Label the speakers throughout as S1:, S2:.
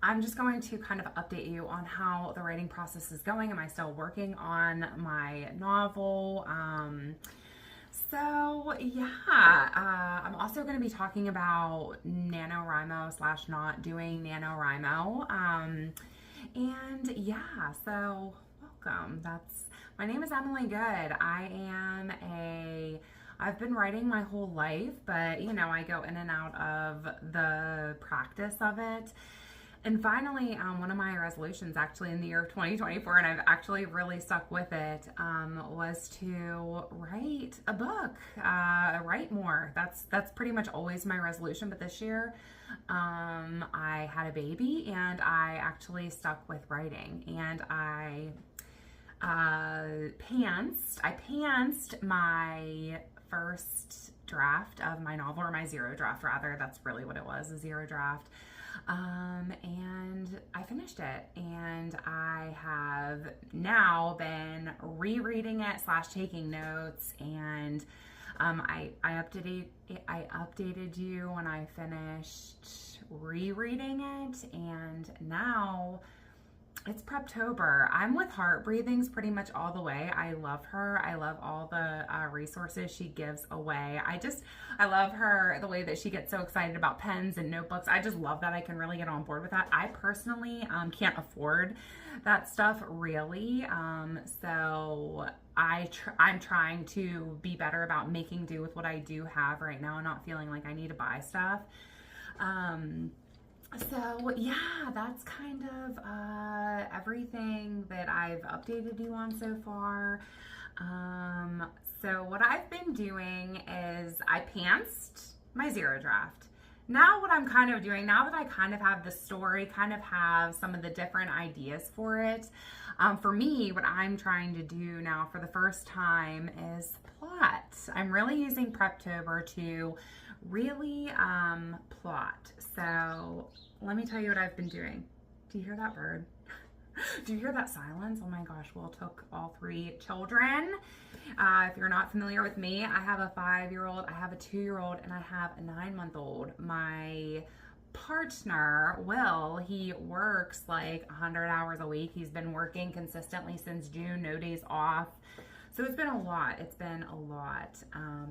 S1: I'm just going to kind of update you on how the writing process is going. Am I still working on my novel? I'm also going to be talking about NaNoWriMo slash not doing NaNoWriMo. So welcome. My name is Emily Good. I've been writing my whole life, but I go in and out of the practice of it. And finally, one of my resolutions actually in the year of 2024, and I've actually really stuck with it, was to write a book, write more. That's pretty much always my resolution. But this year, I had a baby and I actually stuck with writing, and I pantsed my first draft of my novel, or my zero draft rather. That's really what it was, a zero draft. And I finished it, and I have now been rereading it / taking notes, and I updated you when I finished rereading it, and now it's Preptober. I'm with Heart Breathings pretty much all the way. I love her. I love all the resources she gives away. I love her, the way that she gets so excited about pens and notebooks. I just love that I can really get on board with that. I personally can't afford that stuff really. So I'm trying to be better about making do with what I do have right now and not feeling like I need to buy stuff. That's kind of everything that I've updated you on so far. So what I've been doing is I pantsed my zero draft. Now what I'm kind of doing, now that I kind of have the story, kind of have some of the different ideas for it, for me, what I'm trying to do now for the first time is plot. I'm really using Preptober to really plot. So let me tell you what I've been doing. Do you hear that bird? Do you hear that silence? Oh my gosh, well, it took all 3 children. If you're not familiar with me, I have a 5-year-old, I have a 2-year-old, and I have a 9-month-old. My partner, Will, he works like 100 hours a week. He's been working consistently since June, no days off. So it's been a lot.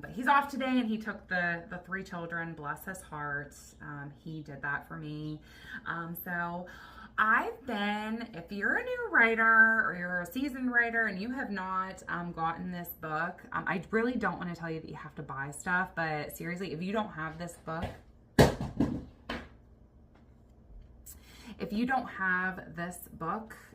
S1: But he's off today, and he took the 3 children, bless his heart. He did that for me. So I've been, if you're a new writer or you're a seasoned writer and you have not gotten this book, I really don't want to tell you that you have to buy stuff, but seriously, if you don't have this book,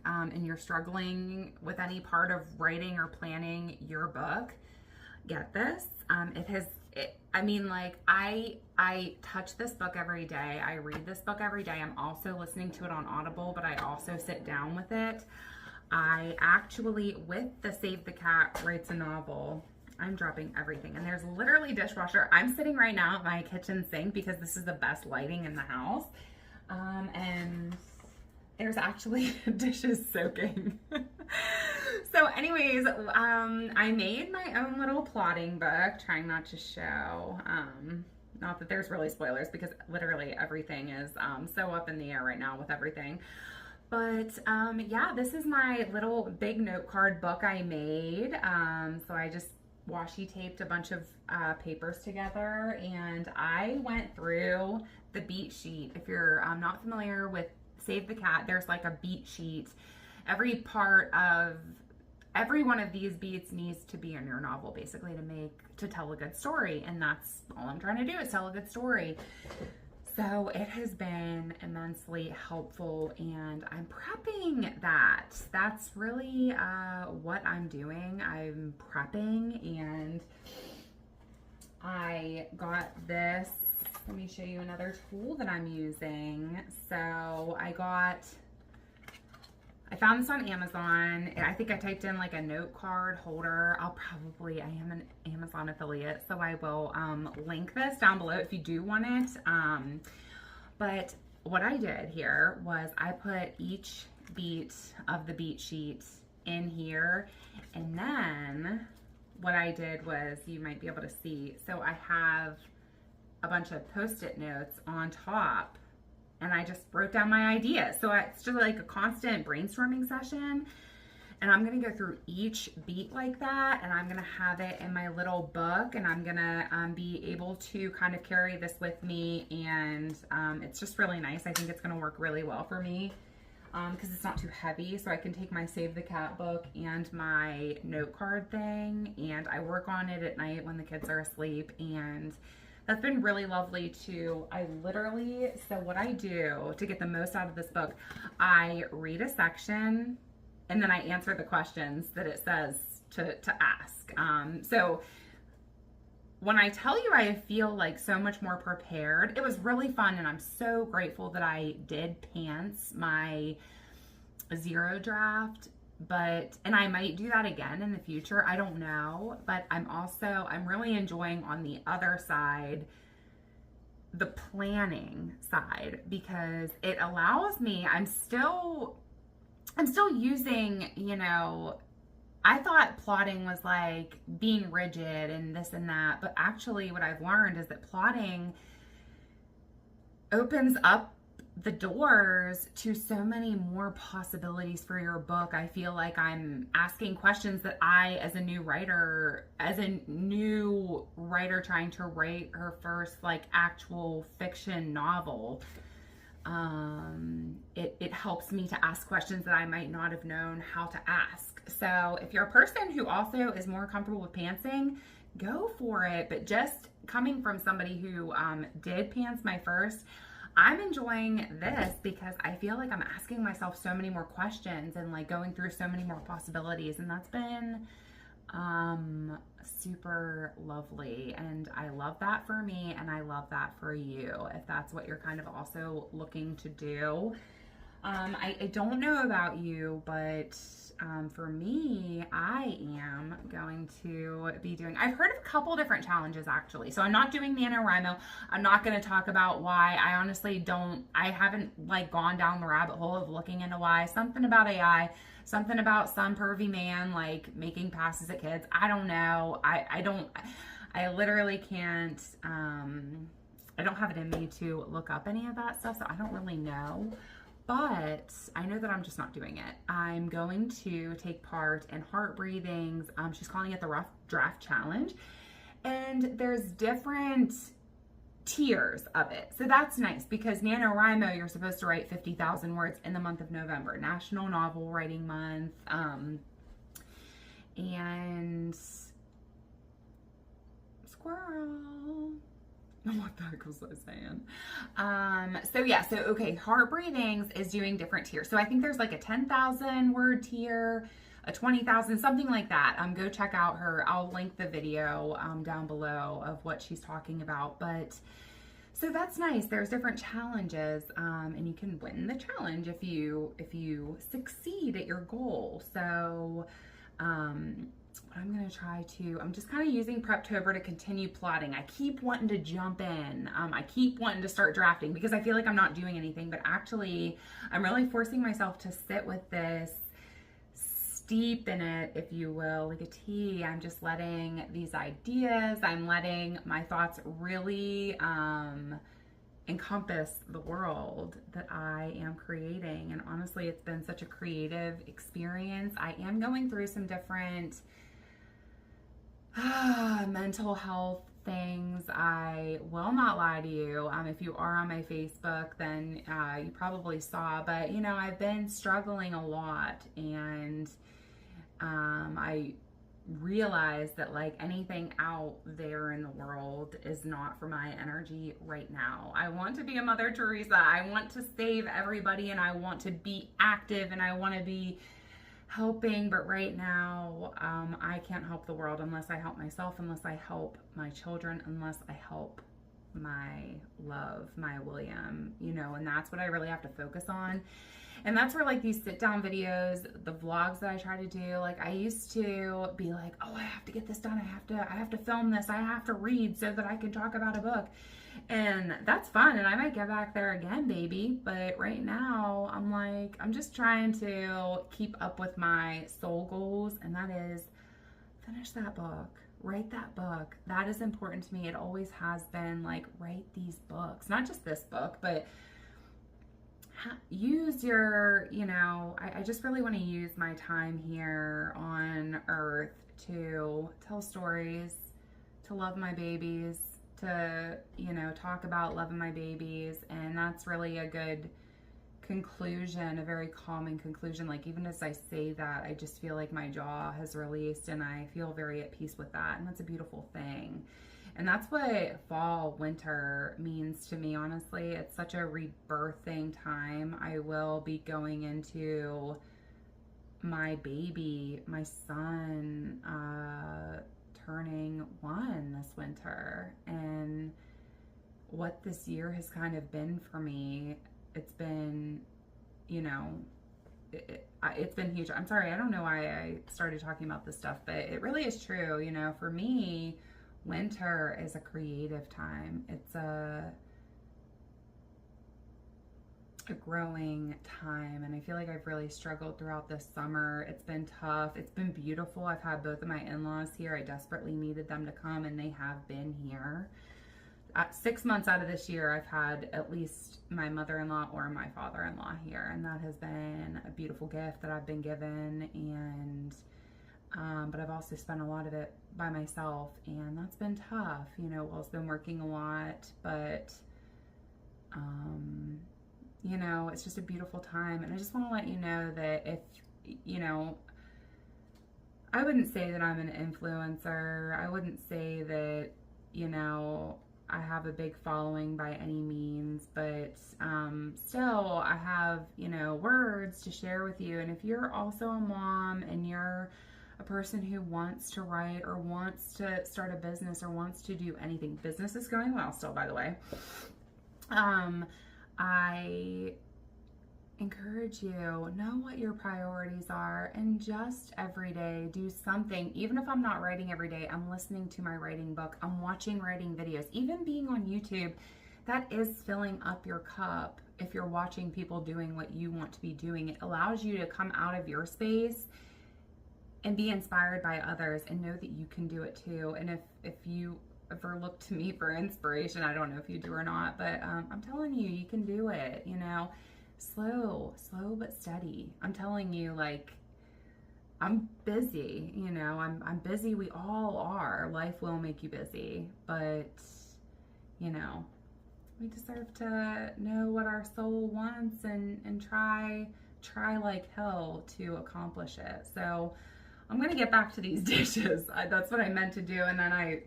S1: and you're struggling with any part of writing or planning your book, get this. I touch this book every day. I read this book every day. I'm also listening to it on Audible, but I also sit down with it. I actually, with the Save the Cat Writes a Novel, I'm dropping everything. And there's literally dishwasher. I'm sitting right now at my kitchen sink because this is the best lighting in the house. And there's actually dishes soaking. So anyways, I made my own little plotting book, trying not to show, not that there's really spoilers because literally everything is so up in the air right now with everything. But this is my little big note card book I made. So I just washi taped a bunch of papers together, and I went through the beat sheet. If you're not familiar with Save the Cat, there's like a beat sheet. Every one of these beats needs to be in your novel, basically, to tell a good story, and that's all I'm trying to do, is tell a good story. So it has been immensely helpful, and I'm prepping that. That's really what I'm doing. I'm prepping, and I got this. Let me show you another tool that I'm using. So I found this on Amazon. I think I typed in like a note card holder. I am an Amazon affiliate, so I will link this down below if you do want it. But what I did here was I put each beat of the beat sheet in here, and then what I did was, you might be able to see, so I have a bunch of Post-it notes on top and I just wrote down my ideas. So it's just like a constant brainstorming session. And I'm going to go through each beat like that, and I'm going to have it in my little book, and I'm going to be able to kind of carry this with me, and it's just really nice. I think it's going to work really well for me because it's not too heavy, so I can take my Save the Cat book and my note card thing, and I work on it at night when the kids are asleep, and that's been really lovely too. So what I do to get the most out of this book, I read a section, and then I answer the questions that it says to ask. So when I tell you I feel like so much more prepared, it was really fun, and I'm so grateful that I did pants my zero draft, and I might do that again in the future. I don't know, but I'm really enjoying on the other side, the planning side, because it allows me, I'm still using, I thought plotting was like being rigid and this and that, but actually what I've learned is that plotting opens up the doors to so many more possibilities for your book. I feel like I'm asking questions that I, as a new writer trying to write her first like actual fiction novel, it helps me to ask questions that I might not have known how to ask. So if you're a person who also is more comfortable with pantsing, go for it. But just coming from somebody who did pants my first, I'm enjoying this because I feel like I'm asking myself so many more questions and like going through so many more possibilities, and that's been super lovely, and I love that for me, and I love that for you if that's what you're kind of also looking to do. I don't know about you, but for me, I am going to be doing, I've heard of a couple different challenges actually. So I'm not doing NaNoWriMo. I'm not going to talk about why. I honestly I haven't like gone down the rabbit hole of looking into why. Something about AI, something about some pervy man like making passes at kids. I don't know. I literally can't, I don't have it in me to look up any of that stuff, so I don't really know. But I know that I'm just not doing it. I'm going to take part in Heart Breathing's, she's calling it the Rough Draft Challenge. And there's different tiers of it. So that's nice because NaNoWriMo, you're supposed to write 50,000 words in the month of November, National Novel Writing Month. And squirrel. What the heck was I saying? Okay, Heart Breathings is doing different tiers. So I think there's like a 10,000 word tier, a 20,000, something like that. Go check out her. I'll link the video down below of what she's talking about. But so that's nice. There's different challenges, and you can win the challenge if you succeed at your goal. So what I'm going to try to, I'm just kind of using Preptober to continue plotting. I keep wanting to jump in. I keep wanting to start drafting because I feel like I'm not doing anything, but actually I'm really forcing myself to sit with this, steep in it, if you will, like a tea. I'm just letting these ideas, I'm letting my thoughts really encompass the world that I am creating. And honestly, it's been such a creative experience. I am going through some different mental health things. I will not lie to you. If you are on my Facebook, then you probably saw, but I've been struggling a lot, and I realize that like anything out there in the world is not for my energy right now. I want to be a Mother Teresa. I want to save everybody, and I want to be active, and I want to be helping, but right now I can't help the world unless I help myself, unless I help my children, unless I help my love, my William, and that's what I really have to focus on. And that's where like these sit down videos, the vlogs that I try to do, like I used to be like, oh, I have to get this done. I have to film this. I have to read so that I can talk about a book. And that's fun. And I might get back there again, baby. But right now I'm like, I'm just trying to keep up with my soul goals. And that is finish that book, write that book. That is important to me. It always has been, like, write these books, not just this book, but use your, I just really want to use my time here on earth to tell stories, to love my babies, to, talk about loving my babies. And that's really a good conclusion, a very calming conclusion. Like, even as I say that, I just feel like my jaw has released and I feel very at peace with that. And that's a beautiful thing. And that's what fall, winter means to me, honestly. It's such a rebirthing time. I will be going into my baby, my son, turning 1 this winter. And what this year has kind of been for me, it's been, it's been huge. I'm sorry, I don't know why I started talking about this stuff, but it really is true. For me, winter is a creative time. It's a growing time, and I feel like I've really struggled throughout this summer. It's been tough. It's been beautiful. I've had both of my in-laws here. I desperately needed them to come, and they have been here. 6 months out of this year, I've had at least my mother-in-law or my father-in-law here, and that has been a beautiful gift that I've been given. And but I've also spent a lot of it by myself, and that's been tough. Will's been working a lot, but it's just a beautiful time. And I just want to let you know that if, I wouldn't say that I'm an influencer. I wouldn't say that, I have a big following by any means, but still I have, words to share with you. And if you're also a mom and you're a person who wants to write or wants to start a business or wants to do anything, business is going well still, by the way. I encourage you, know what your priorities are, and just every day do something. Even if I'm not writing every day, I'm listening to my writing book, I'm watching writing videos, even being on YouTube. That is filling up your cup. If you're watching people doing what you want to be doing, it allows you to come out of your space and be inspired by others and know that you can do it too. And if you ever look to me for inspiration, I don't know if you do or not, but I'm telling you, you can do it. Slow but steady. I'm telling you, like, I'm busy, I'm busy. We all are. Life will make you busy, but we deserve to know what our soul wants and try like hell to accomplish it. So I'm gonna get back to these dishes. That's what I meant to do, and then I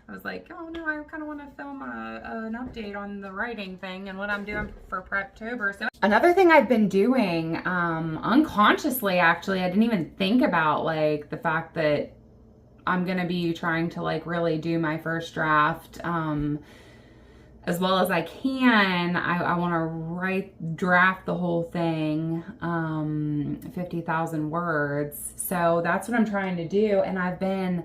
S1: was like, oh no, I kind of want to film an update on the writing thing and what I'm doing for PREPTOBER. So another thing I've been doing, unconsciously, actually, I didn't even think about, like, the fact that I'm gonna be trying to, like, really do my first draft as well as I can. I want to draft the whole thing, 50,000 words. So that's what I'm trying to do. And I've been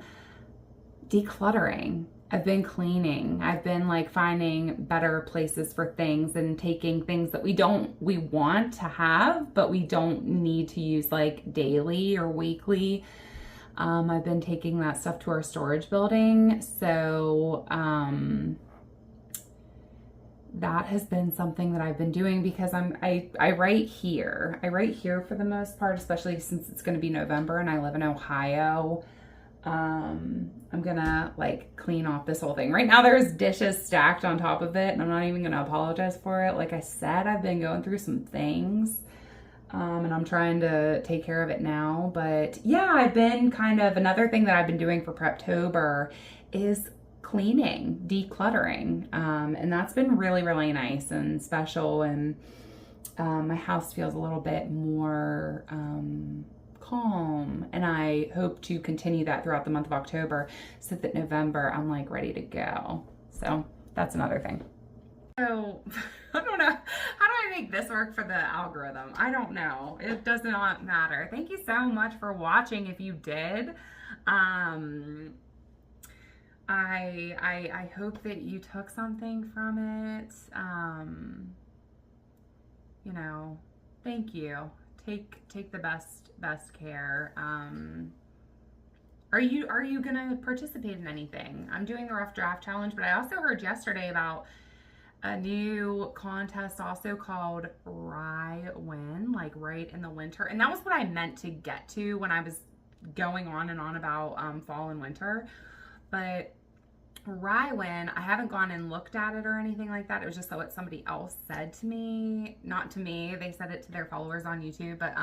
S1: decluttering. I've been cleaning. I've been, like, finding better places for things and taking things that we want to have, but we don't need to use, like, daily or weekly. I've been taking that stuff to our storage building. So, that has been something that I've been doing because I write here. I write here for the most part, especially since it's going to be November and I live in Ohio. I'm gonna, like, clean off this whole thing. Right now there's dishes stacked on top of it, and I'm not even gonna apologize for it. Like I said, I've been going through some things, and I'm trying to take care of it now. But yeah, I've been another thing that I've been doing for PREPTOBER is cleaning, decluttering, and that's been really, really nice and special, and my house feels a little bit more calm, and I hope to continue that throughout the month of October so that November I'm, like, ready to go. So that's another thing. So I don't know, how do I make this work for the algorithm? I don't know. It does not matter. Thank you so much for watching if you did. I hope that you took something from it. Thank you. Take the best care. Are you gonna participate in anything? I'm doing the rough draft challenge, but I also heard yesterday about a new contest also called Rye Win, like right in the winter. And that was what I meant to get to when I was going on and on about fall and winter. But Rye Win, I haven't gone and looked at it or anything like that. It was just what somebody else said to me. Not to me. They said it to their followers on YouTube. But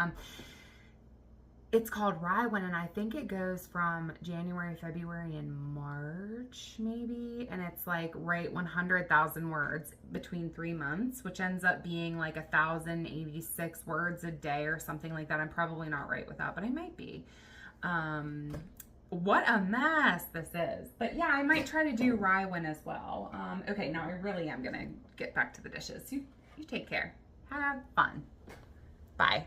S1: it's called Rye Win, and I think it goes from January, February, and March, maybe. And it's like write 100,000 words between 3 months, which ends up being like 1,086 words a day or something like that. I'm probably not right with that, but I might be. What a mess this is. But yeah, I might try to do Rye Win as well. Okay, now I really am going to get back to the dishes. You take care. Have fun. Bye.